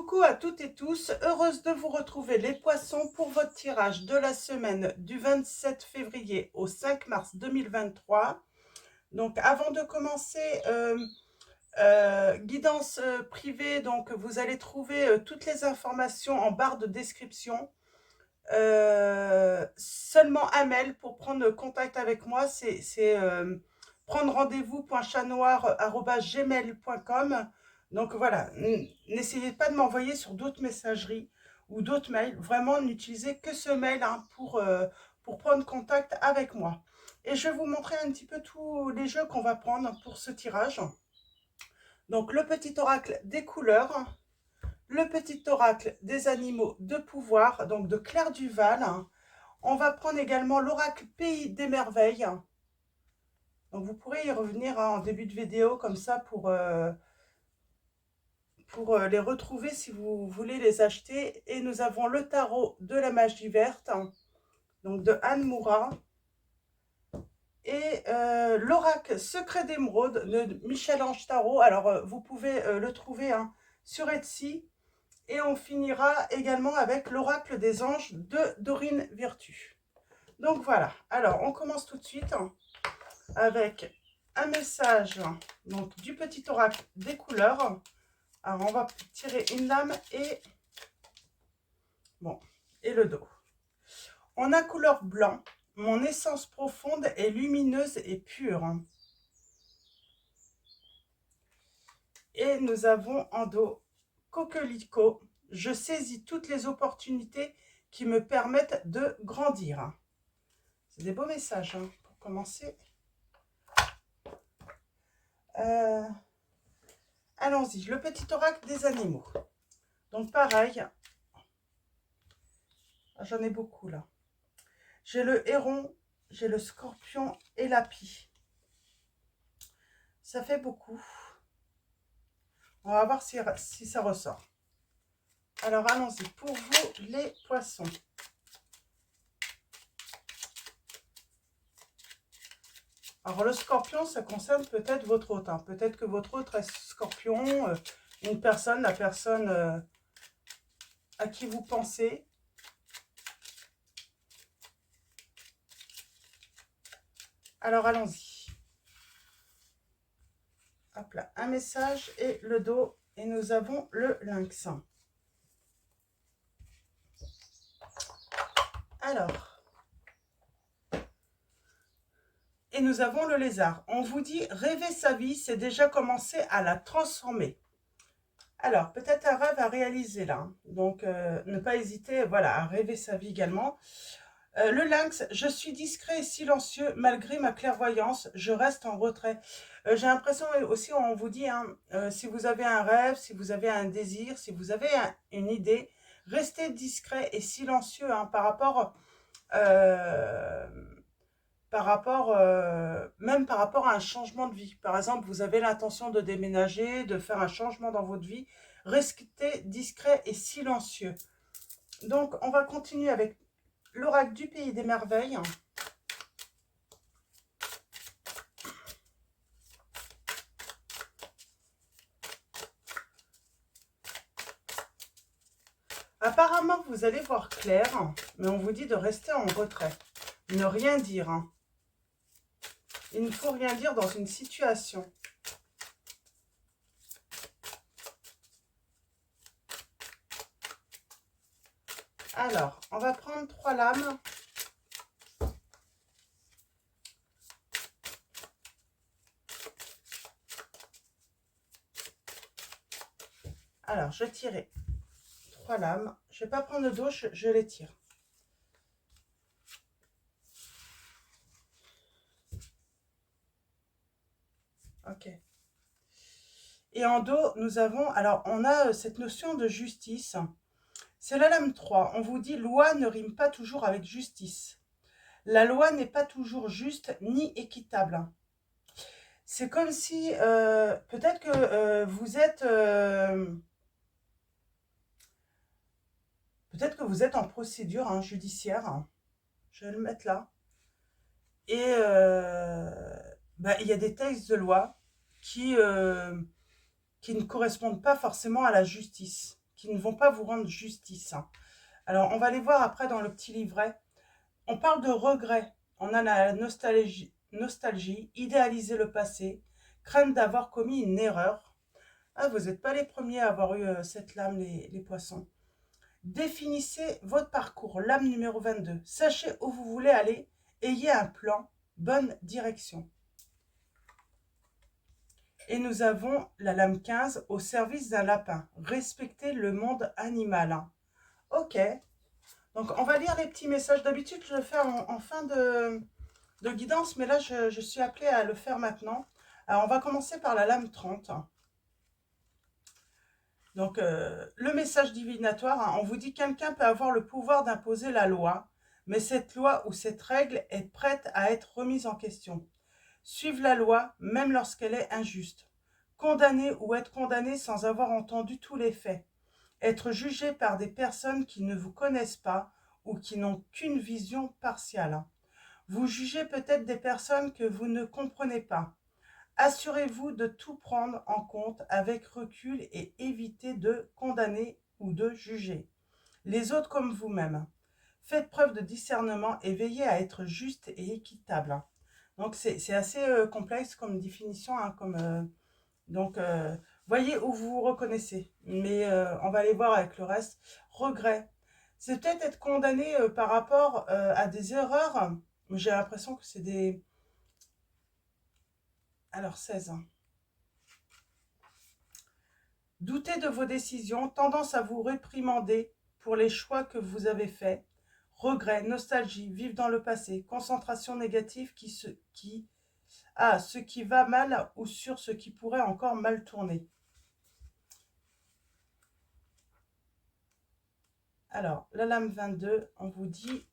Coucou à toutes et tous, heureuse de vous retrouver les poissons pour votre tirage de la semaine du 27 février au 5 mars 2023. Donc avant de commencer, guidance privée, donc vous allez trouver toutes les informations en barre de description. Seulement un mail pour prendre contact avec moi, c'est prendre rendez-vous.chatnoir@gmail.com. Donc voilà, n'essayez pas de m'envoyer sur d'autres messageries ou d'autres mails. Vraiment, n'utilisez que ce mail hein, pour prendre contact avec moi. Et je vais vous montrer un petit peu tous les jeux qu'on va prendre pour ce tirage. Donc le petit oracle des couleurs, le petit oracle des animaux de pouvoir, donc de Claire Duval. On va prendre également l'oracle Pays des Merveilles. Donc vous pourrez y revenir hein, en début de vidéo comme ça pour les retrouver si vous voulez les acheter. Et nous avons le tarot de la magie verte, donc de Anne Moura. Et l'oracle secret d'émeraude de Michel-Ange Tarot. Alors vous pouvez le trouver hein, sur Etsy. Et on finira également avec l'oracle des anges de Dorine Virtue. Donc voilà, alors on commence tout de suite avec un message donc, du petit oracle des couleurs. Alors on va tirer une lame et, bon, et le dos. On a couleur blanc, mon essence profonde est lumineuse et pure. Et nous avons en dos coquelicot, je saisis toutes les opportunités qui me permettent de grandir. C'est des beaux messages hein, pour commencer. Allons-y, le petit oracle des animaux. Donc pareil, j'en ai beaucoup là. J'ai le héron, j'ai le scorpion et la pie. Ça fait beaucoup. On va voir si ça ressort. Alors allons-y, pour vous les poissons. Alors le scorpion, ça concerne peut-être votre hôte. Hein. Peut-être que votre hôte est scorpion, une personne, la personne à qui vous pensez. Alors allons-y. Hop là, un message et le dos. Et nous avons le lynx. Alors. Et nous avons le lézard. On vous dit, rêver sa vie, c'est déjà commencer à la transformer. Alors, peut-être un rêve à réaliser là. Donc, ne pas hésiter voilà, à rêver sa vie également. Le lynx, je suis discret et silencieux malgré ma clairvoyance, je reste en retrait. J'ai l'impression aussi, on vous dit, hein, si vous avez un rêve, si vous avez un désir, si vous avez une idée, restez discret et silencieux hein, par rapport même par rapport à un changement de vie. Par exemple, vous avez l'intention de déménager, de faire un changement dans votre vie, restez discret et silencieux. Donc, on va continuer avec l'oracle du Pays des Merveilles. Apparemment, vous allez voir clair, mais on vous dit de rester en retrait. Ne rien dire. Hein. Il ne faut rien dire dans une situation. Alors, on va prendre 3 lames. Alors, je tirais 3 lames. Je ne vais pas prendre le dos, je les tire. Ok. Et en dos, nous avons, alors on a cette notion de justice. C'est la lame 3. On vous dit, loi ne rime pas toujours avec justice. La loi n'est pas toujours juste ni équitable. C'est comme si, peut-être que vous êtes... peut-être que vous êtes en procédure hein, judiciaire. Je vais le mettre là. Et il y a des textes de loi qui ne correspondent pas forcément à la justice, qui ne vont pas vous rendre justice. Alors, on va les voir après dans le petit livret. On parle de regret. On a la nostalgie, idéaliser le passé, crainte d'avoir commis une erreur. Ah, vous n'êtes pas les premiers à avoir eu cette lame, les poissons. Définissez votre parcours, lame numéro 22. Sachez où vous voulez aller, ayez un plan, bonne direction. Et nous avons la lame 15, au service d'un lapin. Respectez le monde animal. Ok, donc on va lire les petits messages. D'habitude, je le fais en fin de guidance, mais là, je suis appelée à le faire maintenant. Alors, on va commencer par la lame 30. Donc, le message divinatoire, hein, on vous dit quelqu'un peut avoir le pouvoir d'imposer la loi, mais cette loi ou cette règle est prête à être remise en question. Suivre la loi, même lorsqu'elle est injuste. Condamner ou être condamné sans avoir entendu tous les faits. Être jugé par des personnes qui ne vous connaissent pas ou qui n'ont qu'une vision partiale. Vous jugez peut-être des personnes que vous ne comprenez pas. Assurez-vous de tout prendre en compte avec recul et évitez de condamner ou de juger les autres comme vous-même. Faites preuve de discernement et veillez à être juste et équitable. Donc c'est assez complexe comme définition, hein, voyez où vous vous reconnaissez. Mais on va aller voir avec le reste. Regret. C'est peut-être être condamné par rapport à des erreurs. J'ai l'impression que c'est des... Alors, 16. Doutez de vos décisions, tendance à vous réprimander pour les choix que vous avez faits. Regret, nostalgie, vivre dans le passé, concentration négative ce qui va mal ou sur ce qui pourrait encore mal tourner. Alors, la lame 22, on vous dit,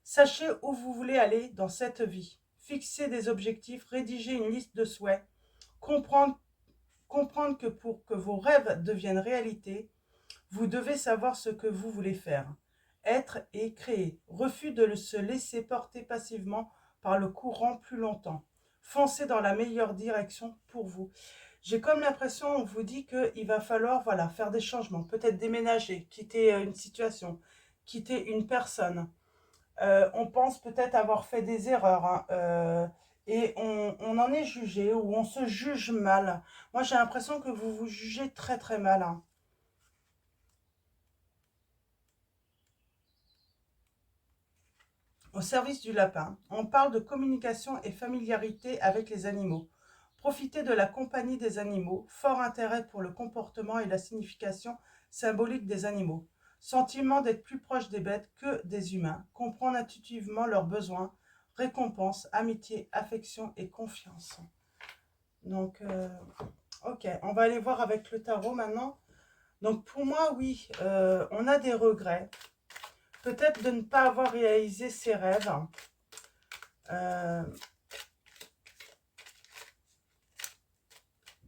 sachez où vous voulez aller dans cette vie. Fixez des objectifs, rédigez une liste de souhaits, comprendre que pour que vos rêves deviennent réalité, vous devez savoir ce que vous voulez faire, être et créer. Refus de se laisser porter passivement par le courant plus longtemps. Foncez dans la meilleure direction pour vous. J'ai comme l'impression, on vous dit qu'il va falloir faire des changements, peut-être déménager, quitter une situation, quitter une personne. On pense peut-être avoir fait des erreurs, hein, et on en est jugé ou on se juge mal. Moi, j'ai l'impression que vous vous jugez très très mal, hein. Au service du lapin, on parle de communication et familiarité avec les animaux. Profitez de la compagnie des animaux, fort intérêt pour le comportement et la signification symbolique des animaux. Sentiment d'être plus proche des bêtes que des humains, comprendre intuitivement leurs besoins, récompense, amitié, affection et confiance. Donc, ok, on va aller voir avec le tarot maintenant. Donc pour moi, oui, on a des regrets. Peut-être de ne pas avoir réalisé ses rêves.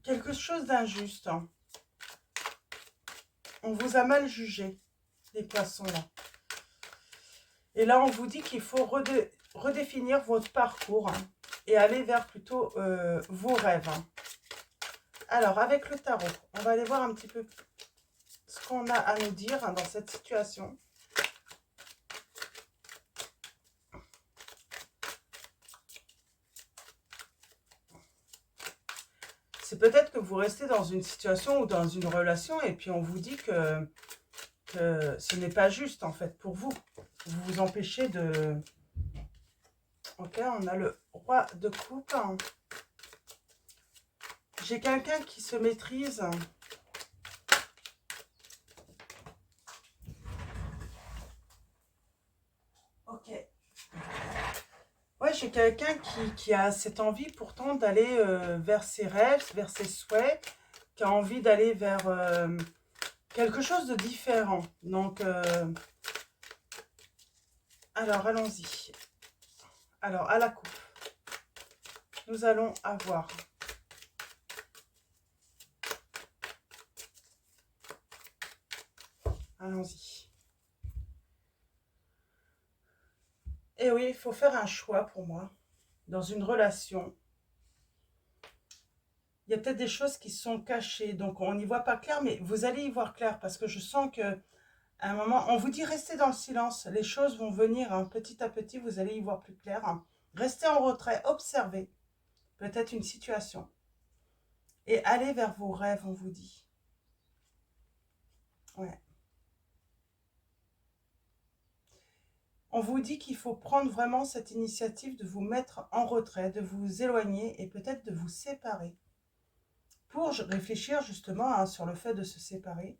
Quelque chose d'injuste. On vous a mal jugé, les poissons là. Et là, on vous dit qu'il faut redéfinir votre parcours, hein, et aller vers plutôt vos rêves. Alors, avec le tarot, on va aller voir un petit peu ce qu'on a à nous dire, hein, dans cette situation. C'est peut-être que vous restez dans une situation ou dans une relation et puis on vous dit que ce n'est pas juste en fait pour vous. Vous vous empêchez de... Ok, on a le roi de coupe. J'ai quelqu'un qui se maîtrise. Ok. Ouais, j'ai quelqu'un qui a cette envie pourtant d'aller vers ses rêves, vers ses souhaits, qui a envie d'aller vers quelque chose de différent. Donc, alors, allons-y. Alors, à la coupe, nous allons avoir... Allons-y. Et oui, il faut faire un choix pour moi. Dans une relation, il y a peut-être des choses qui sont cachées, donc on n'y voit pas clair, mais vous allez y voir clair, parce que je sens que à un moment, on vous dit restez dans le silence, les choses vont venir hein, petit à petit, vous allez y voir plus clair. Hein. Restez en retrait, observez peut-être une situation, et allez vers vos rêves, on vous dit. Ouais. On vous dit qu'il faut prendre vraiment cette initiative de vous mettre en retrait, de vous éloigner et peut-être de vous séparer. Pour réfléchir justement hein, sur le fait de se séparer.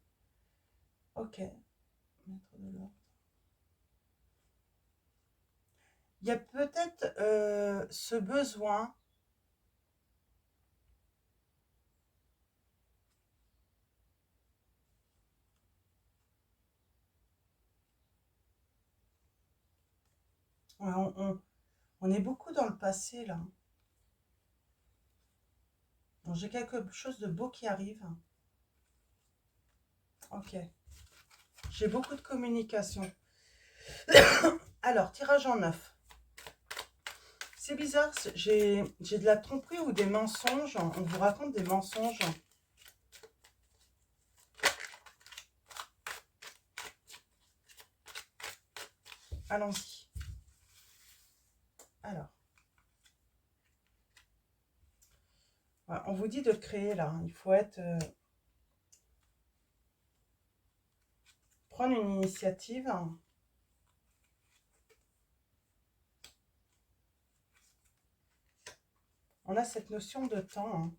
Ok. Mettre de l'ordre. Il y a peut-être ce besoin. Ouais, on est beaucoup dans le passé là. Bon, j'ai quelque chose de beau qui arrive. Ok. J'ai beaucoup de communication. Alors, tirage en 9. C'est bizarre, j'ai de la tromperie ou des mensonges. On vous raconte des mensonges. Allons-y. Alors. Ouais, on vous dit de créer là. Il faut être... prendre une initiative. On a cette notion de temps. Hein,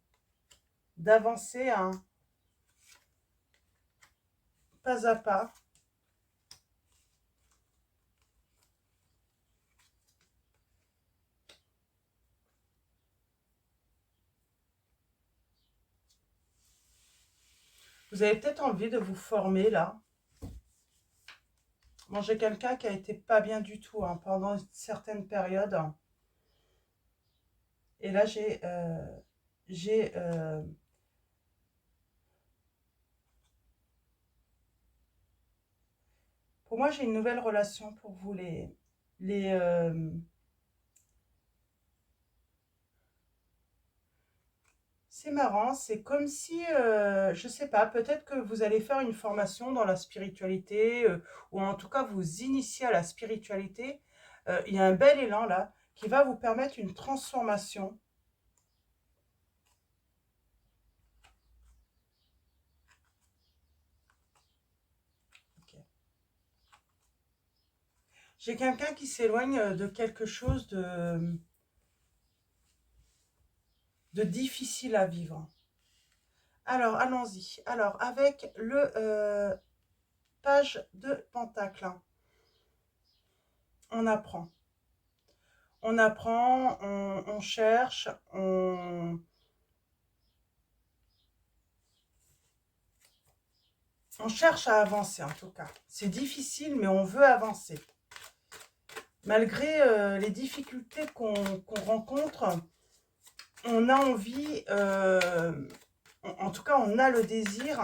d'avancer hein, pas à pas. Vous avez peut-être envie de vous former là. Bon, j'ai quelqu'un qui a été pas bien du tout hein, pendant certaines périodes. Et là, pour moi, j'ai une nouvelle relation pour vous les c'est marrant, c'est comme si, je sais pas, peut-être que vous allez faire une formation dans la spiritualité, ou en tout cas vous initier à la spiritualité. Il y a un bel élan là qui va vous permettre une transformation. Ok. J'ai quelqu'un qui s'éloigne de quelque chose de difficile à vivre. Alors, allons-y. Alors, avec le page de Pentacle, on apprend. On apprend, on cherche, on cherche à avancer en tout cas. C'est difficile, mais on veut avancer. Malgré les difficultés qu'on rencontre, on a envie, en tout cas on a le désir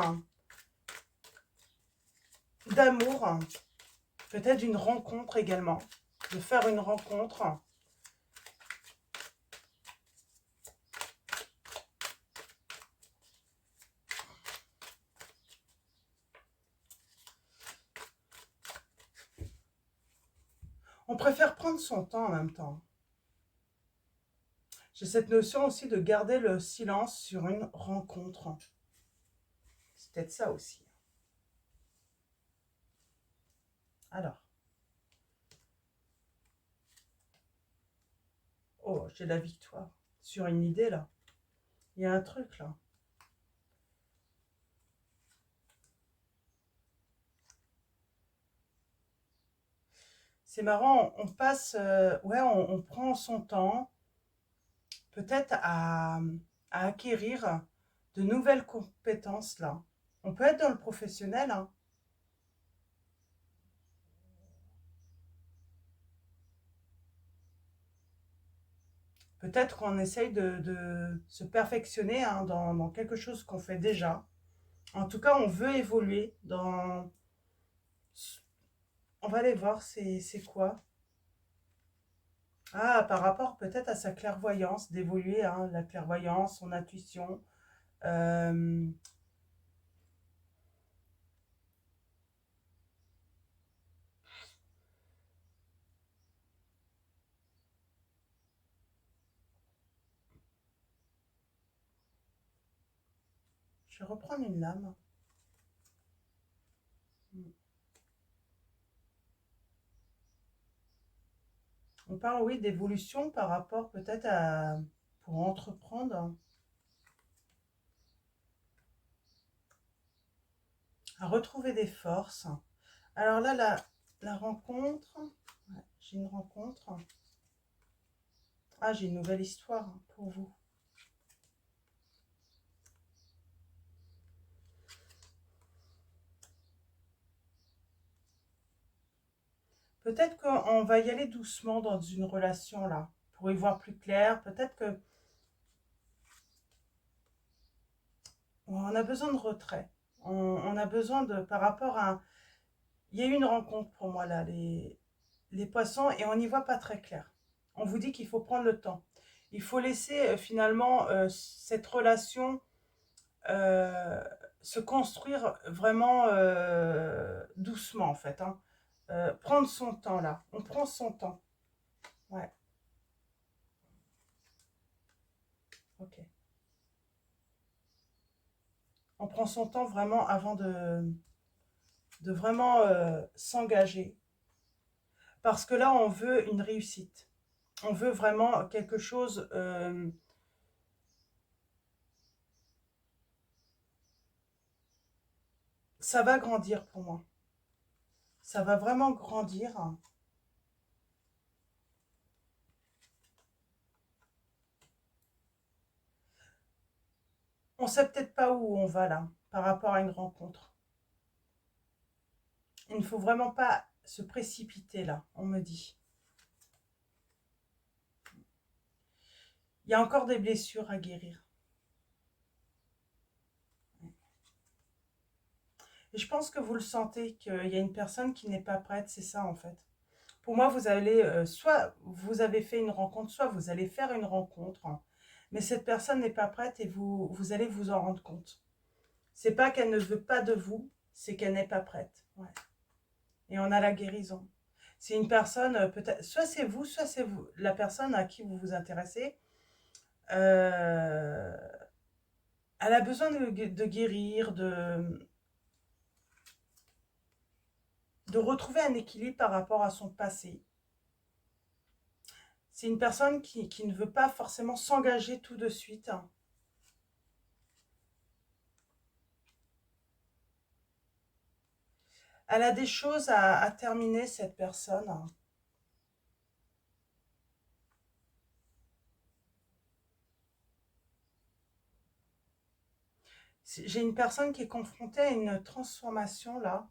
d'amour, peut-être d'une rencontre également, de faire une rencontre. On préfère prendre son temps en même temps. J'ai cette notion aussi de garder le silence sur une rencontre. C'est peut-être ça aussi. Alors. Oh, j'ai la victoire. Sur une idée, là. Il y a un truc, là. C'est marrant, on passe... ouais, on prend son temps, peut-être à acquérir de nouvelles compétences, là. On peut être dans le professionnel, hein. Peut-être qu'on essaye de se perfectionner hein, dans quelque chose qu'on fait déjà. En tout cas, on veut évoluer dans... On va aller voir, c'est quoi? Ah, par rapport peut-être à sa clairvoyance, d'évoluer, hein, la clairvoyance, son intuition, Euh, je vais reprendre une lame. On parle, oui, d'évolution par rapport peut-être à... pour entreprendre, à retrouver des forces. Alors là, la rencontre, ouais, j'ai une rencontre. Ah, j'ai une nouvelle histoire pour vous. Peut-être qu'on va y aller doucement dans une relation là, pour y voir plus clair. Peut-être que on a besoin de retrait. On a besoin de, par rapport à... Il y a eu une rencontre pour moi là, les poissons, et on n'y voit pas très clair. On vous dit qu'il faut prendre le temps. Il faut laisser finalement cette relation euh, se construire vraiment doucement en fait. Hein. Prendre son temps là. On prend son temps. Ouais, ok. On prend son temps vraiment avant de vraiment s'engager. Parce que là, on veut une réussite. On veut vraiment quelque chose. Ça va grandir pour moi. Ça va vraiment grandir. On sait peut-être pas où on va là, par rapport à une rencontre. Il ne faut vraiment pas se précipiter là, on me dit. Il y a encore des blessures à guérir. Et je pense que vous le sentez, qu'il y a une personne qui n'est pas prête, c'est ça en fait. Pour moi, vous allez, soit vous avez fait une rencontre, soit vous allez faire une rencontre, hein, mais cette personne n'est pas prête et vous allez vous en rendre compte. C'est pas qu'elle ne veut pas de vous, c'est qu'elle n'est pas prête. Ouais. Et on a la guérison. C'est une personne, peut-être, soit c'est vous, la personne à qui vous vous intéressez. Euh, Elle a besoin de guérir, de retrouver un équilibre par rapport à son passé. C'est une personne qui ne veut pas forcément s'engager tout de suite. Elle a des choses à terminer, cette personne. J'ai une personne qui est confrontée à une transformation là.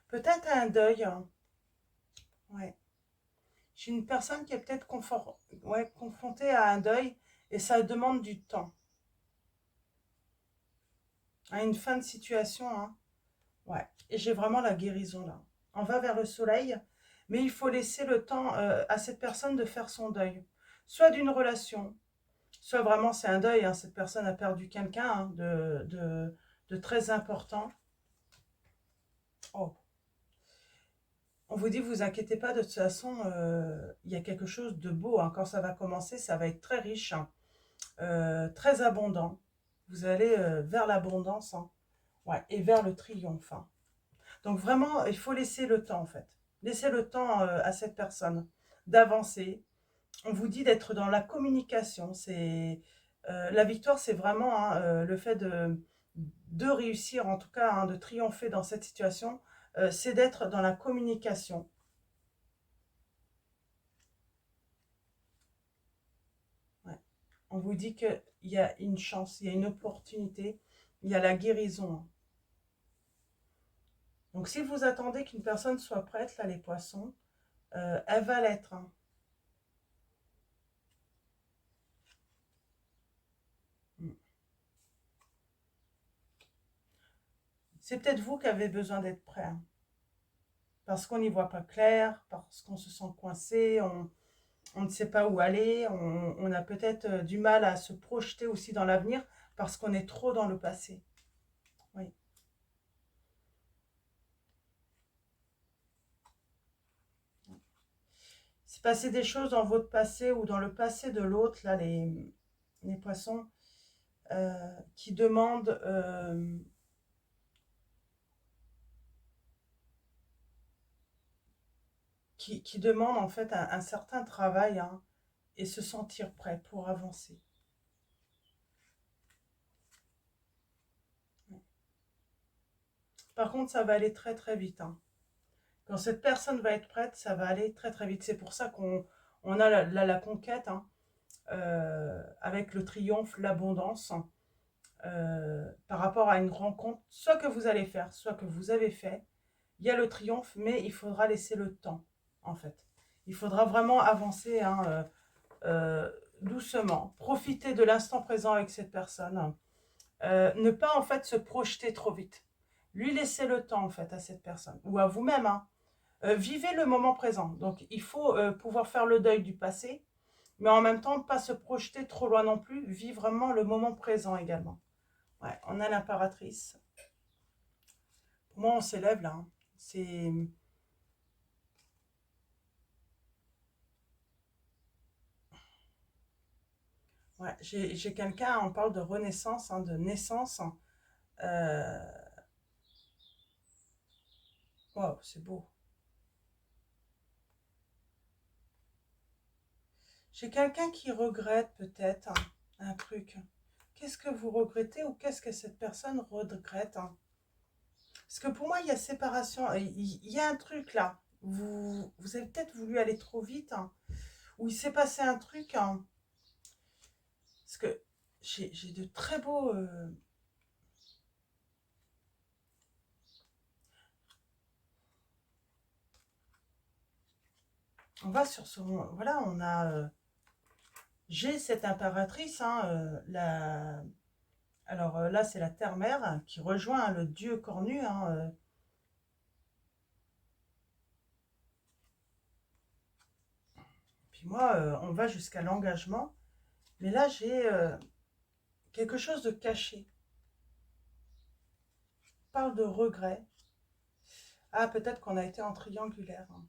Peut-être à un deuil. Ouais. J'ai une personne qui est peut-être ouais, confrontée à un deuil et ça demande du temps. À une fin de situation. Hein. Ouais. Et j'ai vraiment la guérison là. On va vers le soleil, mais il faut laisser le temps à cette personne de faire son deuil. Soit d'une relation, soit vraiment c'est un deuil. Hein, cette personne a perdu quelqu'un hein, de très important. Oh. On vous dit, vous inquiétez pas, de toute façon, il y a quelque chose de beau. Hein. Quand ça va commencer, ça va être très riche, hein, très abondant. Vous allez vers l'abondance hein, ouais, et vers le triomphe. Hein. Donc vraiment, il faut laisser le temps en fait. Laissez le temps à cette personne d'avancer. On vous dit d'être dans la communication. C'est la victoire, c'est vraiment hein, le fait de réussir, en tout cas, hein, de triompher dans cette situation. C'est d'être dans la communication. Ouais. On vous dit qu'il y a une chance, il y a une opportunité, il y a la guérison. Hein. Donc si vous attendez qu'une personne soit prête, là, les poissons, elle va l'être. Hein. Mm. C'est peut-être vous qui avez besoin d'être prêt. Hein. Parce qu'on n'y voit pas clair, parce qu'on se sent coincé, on ne sait pas où aller, on a peut-être du mal à se projeter aussi dans l'avenir, parce qu'on est trop dans le passé. Oui. Il s'est passé des choses dans votre passé ou dans le passé de l'autre, là, les poissons, qui demandent... qui demandent en fait un certain travail, hein, et se sentir prêt pour avancer. Par contre, ça va aller très très vite, hein. Quand cette personne va être prête, ça va aller très très vite. C'est pour ça qu'on a la conquête, hein, avec le triomphe, l'abondance, par rapport à une rencontre, soit que vous allez faire, soit que vous avez fait. Il y a le triomphe, mais il faudra laisser le temps, en fait. Il faudra vraiment avancer, hein, doucement. Profiter de l'instant présent avec cette personne. Ne pas, en fait, se projeter trop vite. Lui laisser le temps, en fait, à cette personne. Ou à vous-même, hein. Vivez le moment présent. Donc, il faut pouvoir faire le deuil du passé, mais en même temps, pas se projeter trop loin non plus. Vivre vraiment le moment présent également. Ouais, on a l'impératrice. Pour moi, on s'élève là, hein. C'est... Ouais, j'ai quelqu'un, on parle de renaissance, hein, de naissance. Euh... Wow, c'est beau. J'ai quelqu'un qui regrette peut-être, hein, un truc. Qu'est-ce que vous regrettez ou qu'est-ce que cette personne regrette, hein? Parce que pour moi, il y a séparation. Il y a un truc là. Vous avez peut-être voulu aller trop vite, hein, ou il s'est passé un truc, hein. Parce que j'ai de très beaux... on va sur ce... Voilà, on a... j'ai cette impératrice, hein, alors là, c'est la terre-mère, hein, qui rejoint, hein, le dieu cornu, hein, puis moi, on va jusqu'à l'engagement. Mais là, j'ai quelque chose de caché. On parle de regret. Ah, peut-être qu'on a été en triangulaire, hein.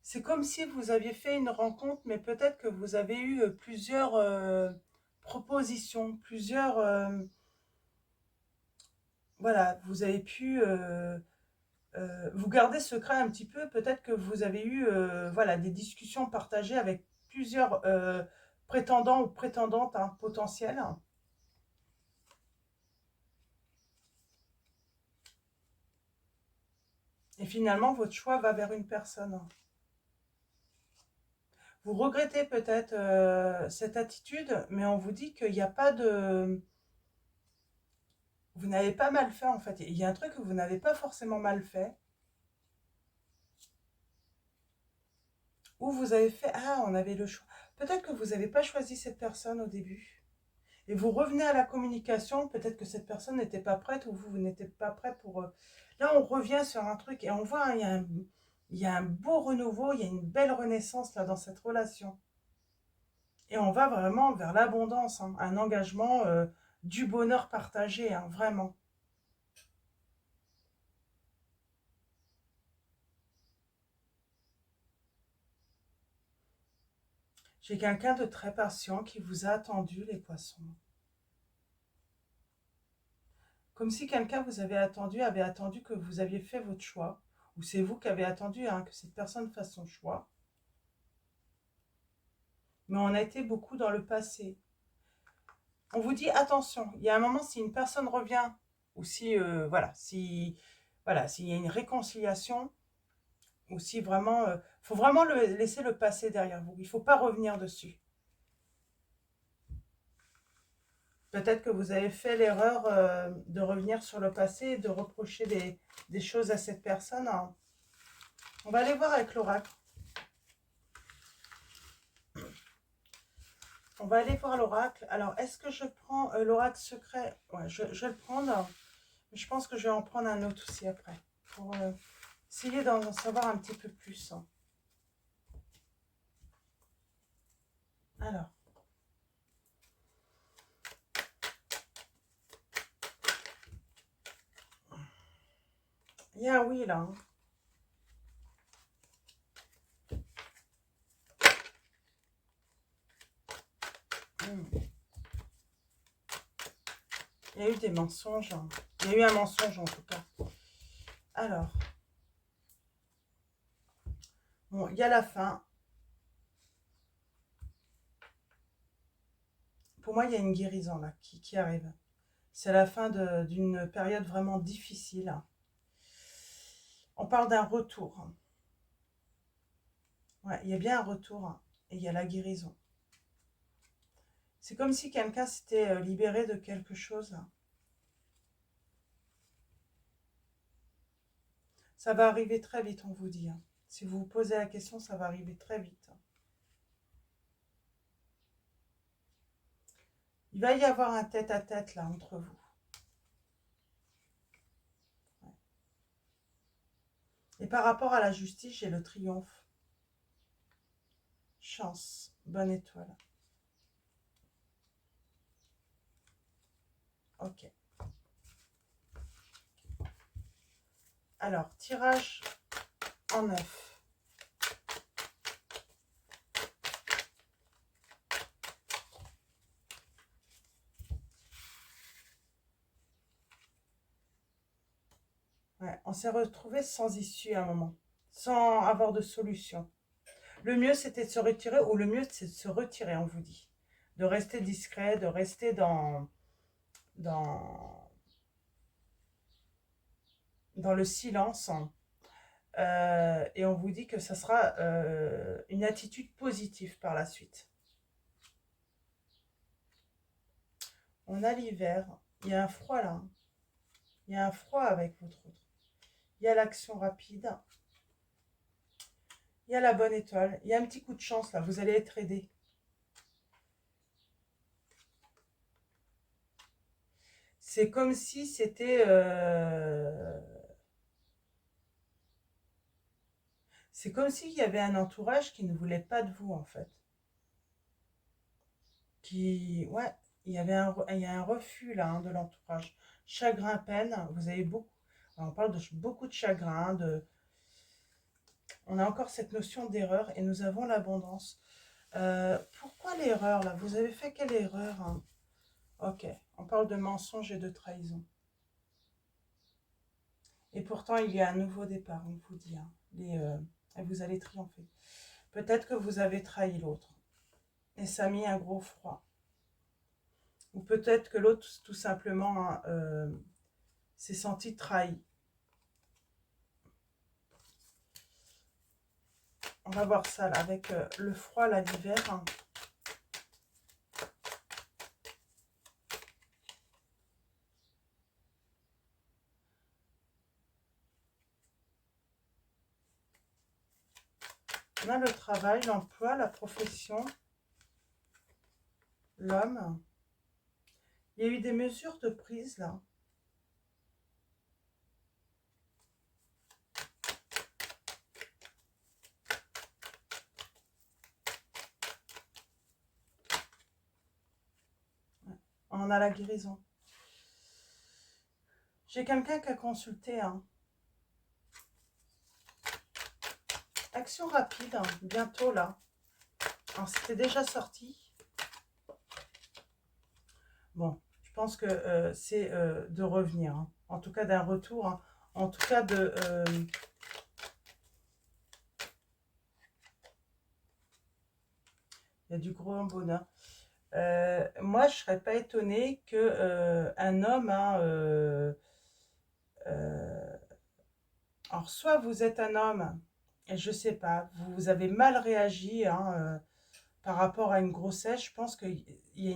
C'est comme si vous aviez fait une rencontre, mais peut-être que vous avez eu plusieurs propositions, plusieurs... voilà, vous avez pu vous garder secret un petit peu. Peut-être que vous avez eu voilà, des discussions partagées avec plusieurs prétendants ou prétendantes, hein, potentielles. Et finalement, votre choix va vers une personne. Vous regrettez peut-être cette attitude, mais on vous dit qu'il n'y a pas de... Vous n'avez pas mal fait, en fait. Il y a un truc que vous n'avez pas forcément mal fait. Ou vous avez fait... Ah, on avait le choix. Peut-être que vous n'avez pas choisi cette personne au début. Et vous revenez à la communication. Peut-être que cette personne n'était pas prête ou vous n'étiez pas prêt pour... Là, on revient sur un truc et on voit, hein, il y a un beau renouveau, il y a une belle renaissance là dans cette relation. Et on va vraiment vers l'abondance, hein, un engagement, du bonheur partagé, hein, vraiment. J'ai quelqu'un de très patient qui vous a attendu, les poissons. Comme si quelqu'un vous avait attendu que vous aviez fait votre choix. Ou c'est vous qui avez attendu, hein, que cette personne fasse son choix. Mais on a été beaucoup dans le passé. On vous dit attention, il y a un moment, si une personne revient, ou si, voilà, s'il y a une réconciliation, ou si vraiment, faut vraiment laisser le passé derrière vous. Il ne faut pas revenir dessus. Peut-être que vous avez fait l'erreur de revenir sur le passé et de reprocher des choses à cette personne, hein. On va aller voir avec l'oracle. On va aller voir l'oracle. Alors, est-ce que je prends l'oracle secret? Ouais, je vais le prendre. Mais je pense que je vais en prendre un autre aussi après. Pour essayer d'en savoir un petit peu plus, hein. Alors. Il y a un oui là. Hein. Il y a eu des mensonges. Hein. Il y a eu un mensonge en tout cas. Alors. Bon, il y a la fin. Pour moi, il y a une guérison là qui arrive. C'est la fin d'une période vraiment difficile. On parle d'un retour. Ouais, il y a bien un retour. Et il y a la guérison. C'est comme si quelqu'un s'était libéré de quelque chose. Ça va arriver très vite, on vous dit. Hein. Si vous vous posez la question, ça va arriver très vite. Il va y avoir un tête-à-tête là entre vous. Ouais. Et par rapport à la justice, j'ai le triomphe. Chance, bonne étoile. Ok. Alors, tirage en 9. Ouais, on s'est retrouvé sans issue à un moment, sans avoir de solution. Le mieux, c'était de se retirer, ou le mieux, c'est de se retirer, on vous dit. De rester discret, de rester dans, dans le silence. Et on vous dit que ça sera une attitude positive par la suite. On a l'hiver, il y a un froid là. Il y a un froid avec votre autre. Il y a l'action rapide. Il y a la bonne étoile. Il y a un petit coup de chance là. Vous allez être aidé. C'est comme si c'était... c'est comme s'il y avait un entourage qui ne voulait pas de vous en fait. Ouais, il y a un refus là hein, de l'entourage. Chagrin, peine. Vous avez beaucoup... On parle de beaucoup de chagrin, on a encore cette notion d'erreur et nous avons l'abondance. Pourquoi l'erreur là? Vous avez fait quelle erreur hein? Ok, on parle de mensonge et de trahison. Et pourtant, il y a un nouveau départ, on vous dit. Hein. Et vous allez triompher. Peut-être que vous avez trahi l'autre. Et ça a mis un gros froid. Ou peut-être que l'autre, tout simplement, hein, s'est senti trahi. On va voir ça là, avec le froid, là, l'hiver. Hein. On a le travail, l'emploi, la profession, l'homme. Il y a eu des mesures de prise là. On a la guérison. J'ai quelqu'un qui a consulté. Hein. Action rapide, hein, bientôt là. Alors c'était déjà sorti. Bon, je pense que c'est de revenir. Hein. En tout cas d'un retour. Hein. En tout cas de... il y a du gros bonheur. Moi, je ne serais pas étonnée que un homme... Hein, alors, soit vous êtes un homme, et je ne sais pas, vous avez mal réagi hein, par rapport à une grossesse. Je pense qu'il y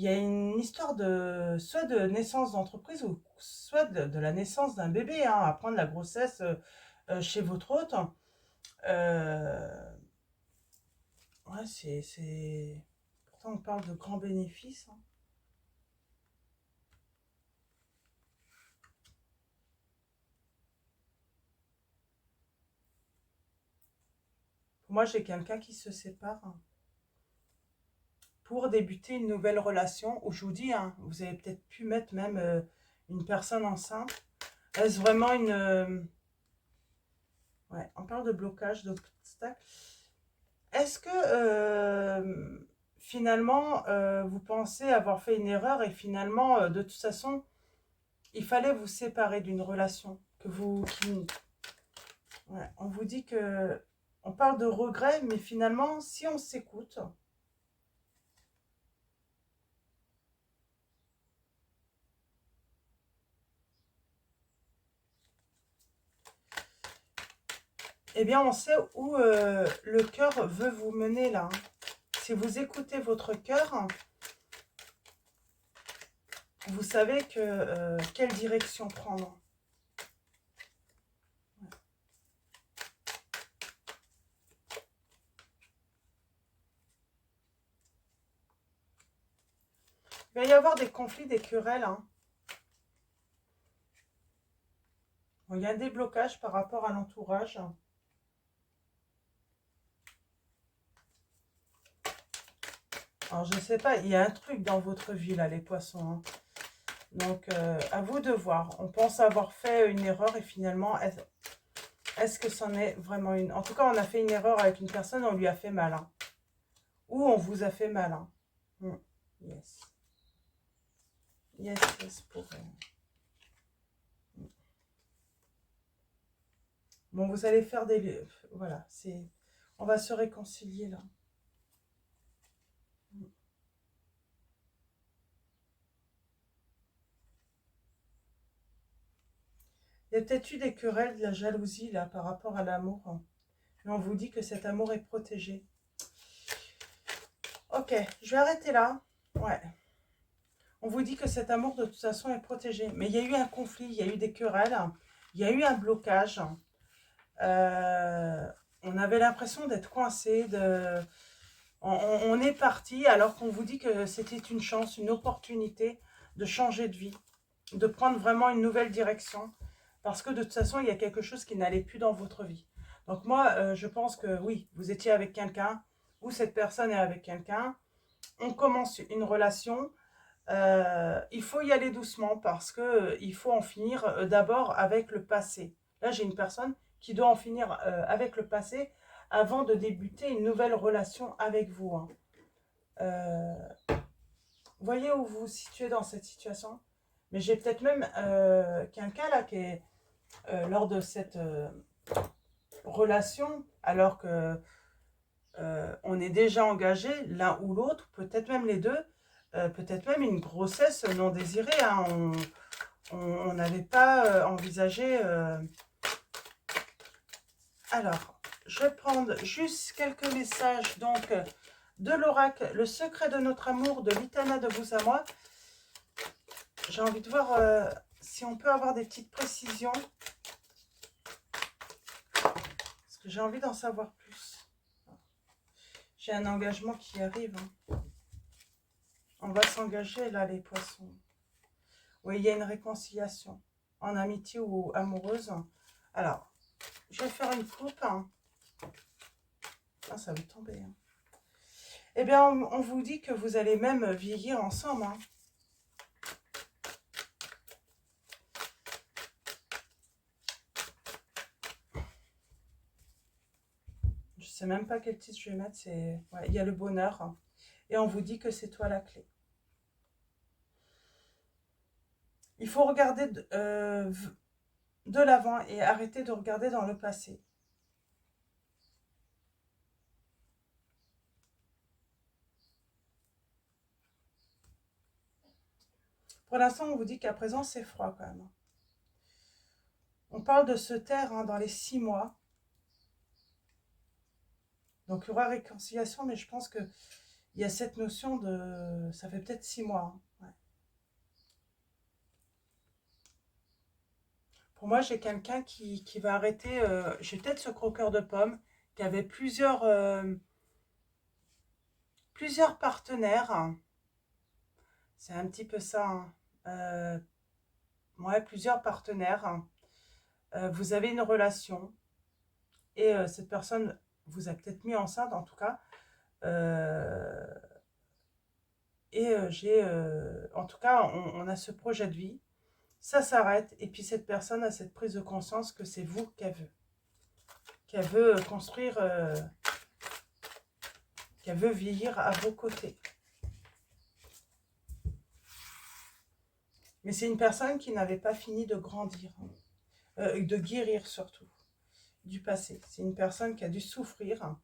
a une histoire de soit de naissance d'entreprise ou soit de la naissance d'un bébé, hein, à prendre la grossesse chez votre hôte. Ouais, c'est... Pourtant, on parle de grands bénéfices. Hein. Pour moi, j'ai quelqu'un qui se sépare hein, pour débuter une nouvelle relation où je vous dis, hein, vous avez peut-être pu mettre même une personne enceinte. Est-ce vraiment une... ouais, on parle de blocage, d'obstacle. Est-ce que finalement, vous pensez avoir fait une erreur et finalement, de toute façon, il fallait vous séparer d'une relation que vous... ouais, on vous dit que... On parle de regret, mais finalement, si on s'écoute, eh bien, on sait où le cœur veut vous mener là, hein. Si vous écoutez votre cœur, vous savez que quelle direction prendre. Il va y avoir des conflits, des querelles, hein. Bon, il y a un déblocage par rapport à l'entourage. Alors, je ne sais pas, il y a un truc dans votre vie, là, les poissons, hein. Donc, à vous de voir. On pense avoir fait une erreur et finalement, est-ce que c'en est vraiment une? En tout cas, on a fait une erreur avec une personne, on lui a fait mal, hein. Ou on vous a fait mal, hein. Yes. Yes, yes, pour... bon, vous allez faire des... Voilà, c'est... On va se réconcilier, là. Il y a peut-être eu des querelles, de la jalousie, là, par rapport à l'amour, hein. Mais on vous dit que cet amour est protégé. Ok, je vais arrêter là. Ouais. On vous dit que cet amour, de toute façon, est protégé. Mais il y a eu un conflit, il y a eu des querelles, il y a eu un blocage. On avait l'impression d'être coincé, de... on est parti alors qu'on vous dit que c'était une chance, une opportunité de changer de vie, de prendre vraiment une nouvelle direction. Parce que de toute façon, il y a quelque chose qui n'allait plus dans votre vie. Donc moi, je pense que oui, vous étiez avec quelqu'un, ou cette personne est avec quelqu'un. On commence une relation. Il faut y aller doucement parce que il faut en finir d'abord avec le passé. Là, j'ai une personne qui doit en finir avec le passé avant de débuter une nouvelle relation avec vous, hein. Voyez où vous vous situez dans cette situation. Mais j'ai peut-être même quelqu'un là qui est lors de cette relation, alors que on est déjà engagé l'un ou l'autre, peut-être même les deux, peut-être même une grossesse non désirée, hein. On n'avait pas envisagé. Alors, je vais prendre juste quelques messages donc de l'oracle, le secret de notre amour de Litana de vous à moi. J'ai envie de voir si on peut avoir des petites précisions. Parce que j'ai envie d'en savoir plus. J'ai un engagement qui arrive, hein. On va s'engager là, les poissons. Oui, il y a une réconciliation en amitié ou amoureuse. Alors, je vais faire une coupe, hein. Ah, ça va tomber, hein. Eh bien, on vous dit que vous allez même vieillir ensemble, hein. Je sais même pas quel titre je vais mettre. C'est, ouais, il y a le bonheur, hein. Et on vous dit que c'est toi la clé. Il faut regarder de l'avant et arrêter de regarder dans le passé. Pour l'instant, on vous dit qu'à présent, c'est froid quand même. On parle de se taire, hein, dans les 6 mois. Donc, il y aura réconciliation, mais je pense qu'il y a cette notion de... Ça fait peut-être 6 mois, hein. Ouais. Pour moi, j'ai quelqu'un qui va arrêter... j'ai peut-être ce croqueur de pommes qui avait plusieurs partenaires, hein. C'est un petit peu ça, hein. Ouais, plusieurs partenaires, hein. Vous avez une relation et cette personne vous a peut-être mis enceinte en tout cas. Euh, et en tout cas, on a ce projet de vie. ça s'arrête. Et puis cette personne a cette prise de conscience que c'est vous qu'elle veut. Qu'elle veut construire, qu'elle veut vieillir à vos côtés. Mais c'est une personne qui n'avait pas fini de grandir, de guérir surtout, du passé. C'est une personne qui a dû souffrir.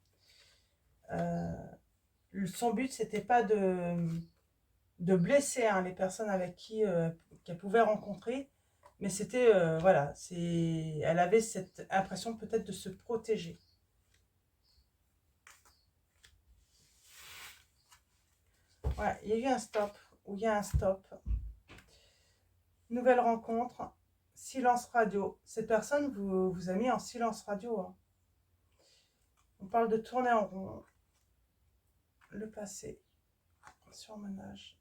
Son but, c'était pas de blesser les personnes avec qui qu'elle pouvait rencontrer, mais c'était, voilà, elle avait cette impression peut-être de se protéger. Ouais, il y a eu un stop, ou il y a un stop. Nouvelle rencontre, silence radio. Cette personne vous a mis en silence radio. Hein. On parle de tourner en rond. Le passé, surmenage.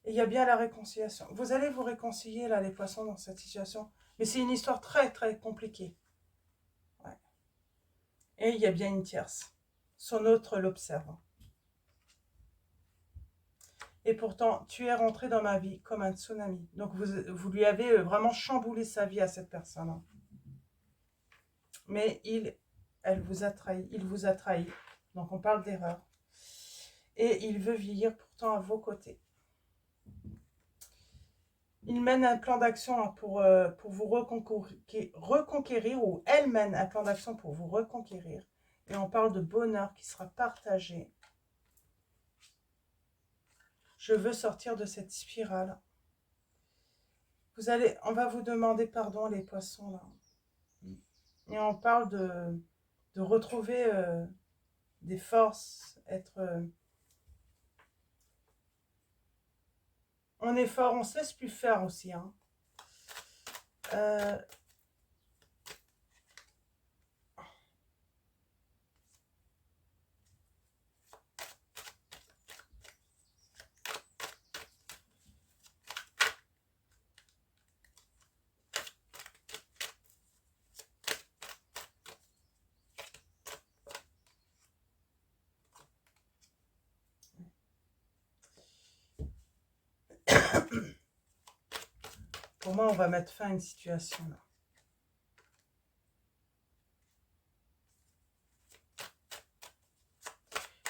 Et il y a bien la réconciliation. Vous allez vous réconcilier, là, les poissons, dans cette situation. Mais c'est une histoire très, très compliquée. Ouais. Et il y a bien une tierce. Son autre l'observe. Et pourtant, tu es rentré dans ma vie comme un tsunami. Donc, vous lui avez vraiment chamboulé sa vie à cette personne. Mais elle vous a trahi. Il vous a trahi. Donc, on parle d'erreur. Et il veut vieillir pourtant à vos côtés. Il mène un plan d'action pour vous reconquérir, ou elle mène un plan d'action pour vous reconquérir. Et on parle de bonheur qui sera partagé. Je veux sortir de cette spirale. On va vous demander pardon, les poissons, là. Et on parle de retrouver des forces, être... on est fort, on se laisse plus faire aussi. Hein. Pour moi, on va mettre fin à une situation là.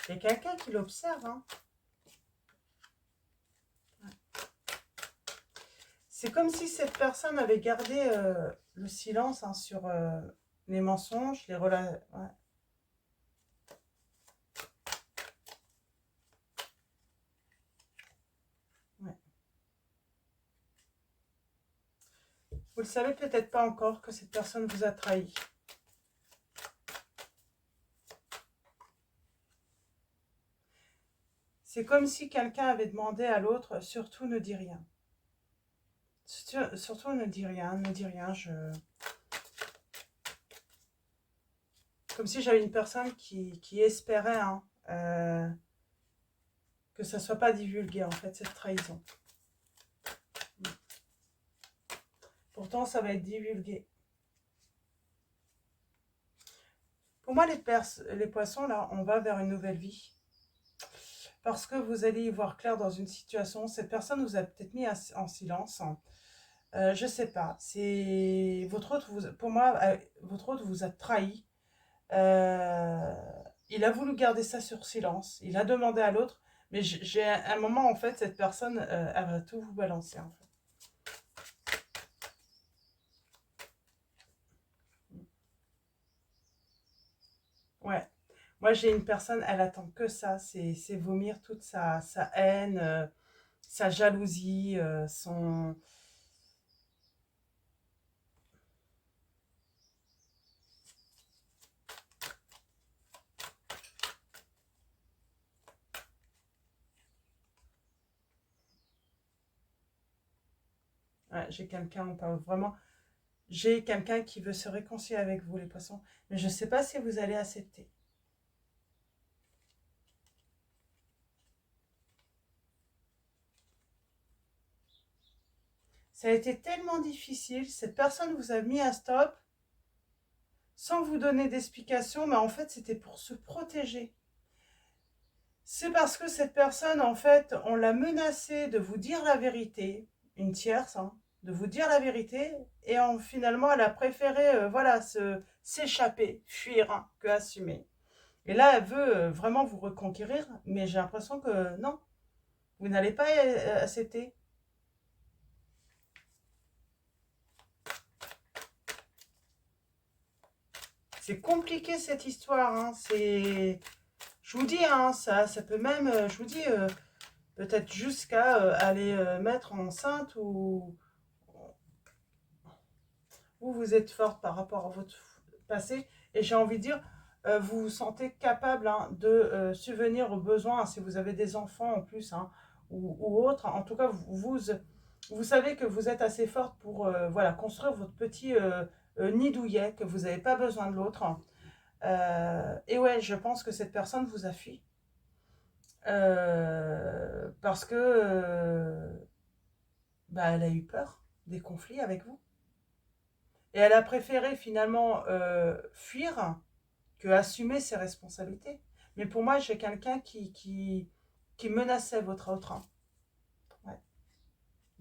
Il y a quelqu'un qui l'observe. Hein. Ouais. C'est comme si cette personne avait gardé le silence sur les mensonges, les relations. Ouais. Ouais. Vous ne le savez peut-être pas encore que cette personne vous a trahi. C'est comme si quelqu'un avait demandé à l'autre, surtout ne dis rien. Surtout ne dis rien, Comme si j'avais une personne qui espérait que ça ne soit pas divulgué, en fait, cette trahison. Pourtant, ça va être divulgué. Pour moi, les poissons, là, on va vers une nouvelle vie. Parce que vous allez y voir clair dans une situation. Cette personne vous a peut-être mis en silence. Je ne sais pas. Pour moi, votre hôte vous a trahi. Il a voulu garder ça sur silence. Il a demandé à l'autre. Mais j'ai un moment, en fait, cette personne, elle va tout vous balancer, en fait. Ouais. Moi, j'ai une personne, elle attend que ça. C'est vomir toute sa haine, sa jalousie, son... Ouais, j'ai quelqu'un, on parle vraiment... J'ai quelqu'un qui veut se réconcilier avec vous, les poissons. Mais je ne sais pas si vous allez accepter. Ça a été tellement difficile. Cette personne vous a mis un stop sans vous donner d'explication. Mais en fait, c'était pour se protéger. C'est parce que cette personne, en fait, on l'a menacée de vous dire la vérité, une tierce, hein, de vous dire la vérité, et finalement, elle a préféré, voilà, s'échapper, fuir, hein, que assumer. Et là, elle veut vraiment vous reconquérir, mais j'ai l'impression que non, vous n'allez pas accepter. C'est compliqué cette histoire, hein, je vous dis, hein, ça peut même, je vous dis, peut-être jusqu'à aller mettre enceinte ou vous êtes forte par rapport à votre passé et j'ai envie de dire, vous vous sentez capable, hein, de subvenir aux besoins, hein, si vous avez des enfants en plus, hein, ou autre. En tout cas, vous savez que vous êtes assez forte pour voilà, construire votre petit nid douillet, que vous n'avez pas besoin de l'autre. Et ouais, je pense que cette personne vous a fui. Parce que bah, elle a eu peur des conflits avec vous. Et elle a préféré finalement fuir que assumer ses responsabilités. Mais pour moi, j'ai quelqu'un qui menaçait votre autre, hein. Ouais.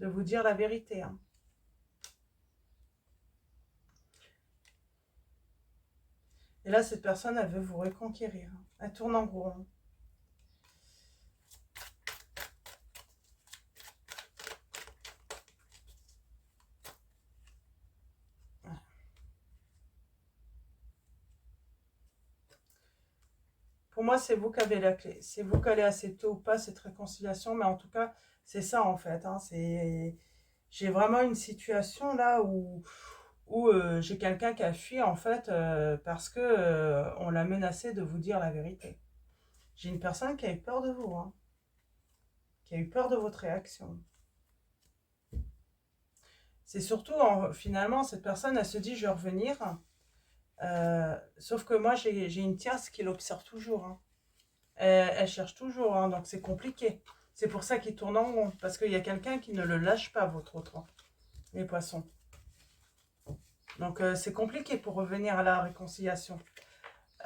De vous dire la vérité, hein. Et là, cette personne, elle veut vous reconquérir, hein. Elle tourne en rond. Pour moi, c'est vous qui avez la clé. C'est vous qui allez assez tôt ou pas cette réconciliation, mais en tout cas, c'est ça en fait, hein. J'ai vraiment une situation là où j'ai quelqu'un qui a fui en fait parce que on l'a menacé de vous dire la vérité. J'ai une personne qui a eu peur de vous, hein, qui a eu peur de votre réaction. C'est surtout, finalement, cette personne, elle se dit, je vais revenir. Sauf que moi, j'ai une tierce qui l'observe toujours, hein. Elle cherche toujours, hein, donc c'est compliqué. C'est pour ça qu'il tourne en rond, parce qu'il y a quelqu'un qui ne le lâche pas, votre autre, hein, les poissons. Donc c'est compliqué pour revenir à la réconciliation.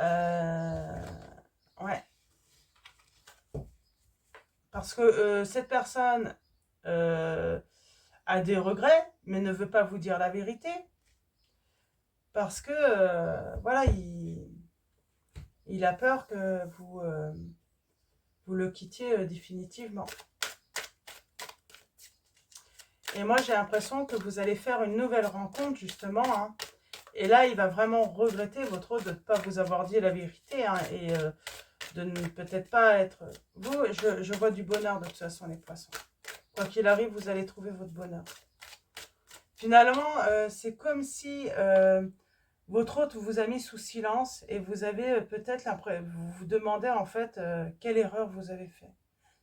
Euh, ouais. Parce que cette personne a des regrets, mais ne veut pas vous dire la vérité. Parce que, voilà, il a peur que vous le quittiez définitivement. Et moi, j'ai l'impression que vous allez faire une nouvelle rencontre, justement, hein. Et là, il va vraiment regretter, votre hôte, de ne pas vous avoir dit la vérité, hein, et de ne peut-être pas être... Vous, je vois du bonheur de toute façon, les poissons. Quoi qu'il arrive, vous allez trouver votre bonheur. Finalement, c'est comme si votre hôte vous a mis sous silence et vous avez peut-être l'impression, vous vous demandez en fait quelle erreur vous avez fait.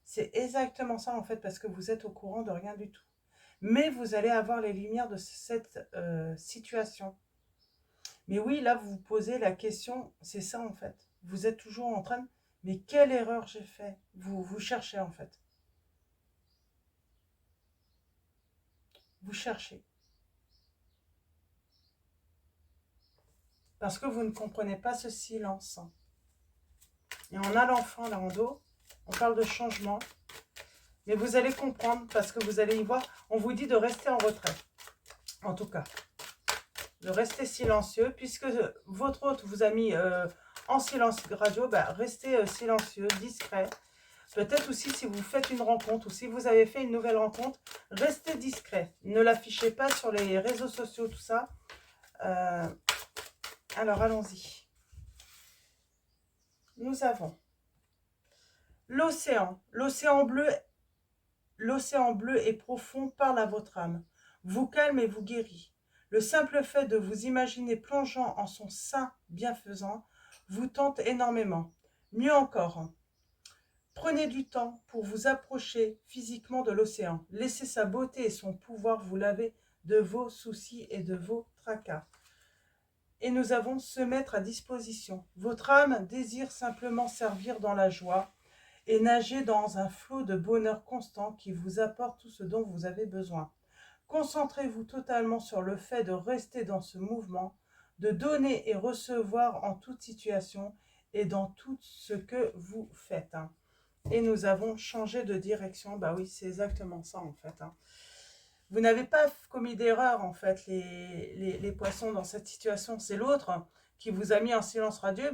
C'est exactement ça en fait, parce que vous êtes au courant de rien du tout. Mais vous allez avoir les lumières de cette situation. Mais oui, là, vous vous posez la question, c'est ça en fait. Vous êtes toujours en train de... Mais quelle erreur j'ai fait? Vous cherchez en fait. Vous cherchez. Parce que vous ne comprenez pas ce silence. Et on a l'enfant là en dos. On parle de changement. Mais vous allez comprendre parce que vous allez y voir. On vous dit de rester en retrait. En tout cas. De rester silencieux. Puisque votre hôte vous a mis en silence radio, bah, restez silencieux, discret. Peut-être aussi si vous faites une rencontre ou si vous avez fait une nouvelle rencontre, restez discret. Ne l'affichez pas sur les réseaux sociaux, tout ça. Alors, allons-y. Nous avons l'océan. L'océan bleu et profond parle à votre âme. Vous calme et vous guérit. Le simple fait de vous imaginer plongeant en son sein bienfaisant vous tente énormément. Mieux encore, prenez du temps pour vous approcher physiquement de l'océan. Laissez sa beauté et son pouvoir vous laver de vos soucis et de vos tracas. Et nous avons se mettre à disposition. Votre âme désire simplement servir dans la joie et nager dans un flot de bonheur constant qui vous apporte tout ce dont vous avez besoin. Concentrez-vous totalement sur le fait de rester dans ce mouvement, de donner et recevoir en toute situation et dans tout ce que vous faites. et nous avons changé de direction. Bah oui, c'est exactement ça en fait, hein. Vous n'avez pas commis d'erreur en fait, les poissons dans cette situation. C'est l'autre qui vous a mis en silence radio,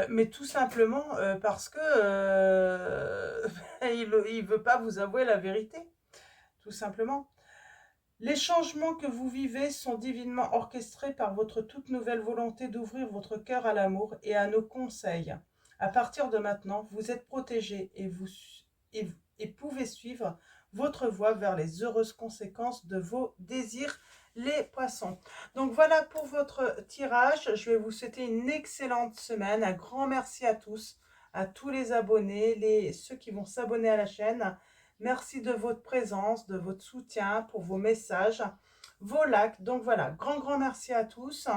mais tout simplement parce que il ne veut pas vous avouer la vérité, tout simplement. Les changements que vous vivez sont divinement orchestrés par votre toute nouvelle volonté d'ouvrir votre cœur à l'amour et à nos conseils. À partir de maintenant, vous êtes protégé et pouvez suivre votre voie vers les heureuses conséquences de vos désirs, les poissons. Donc voilà pour votre tirage. Je vais vous souhaiter une excellente semaine. Un grand merci à tous les abonnés, ceux qui vont s'abonner à la chaîne. Merci de votre présence, de votre soutien, pour vos messages, vos likes. Donc voilà, grand merci à tous.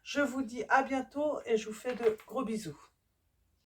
Je vous dis à bientôt et je vous fais de gros bisous.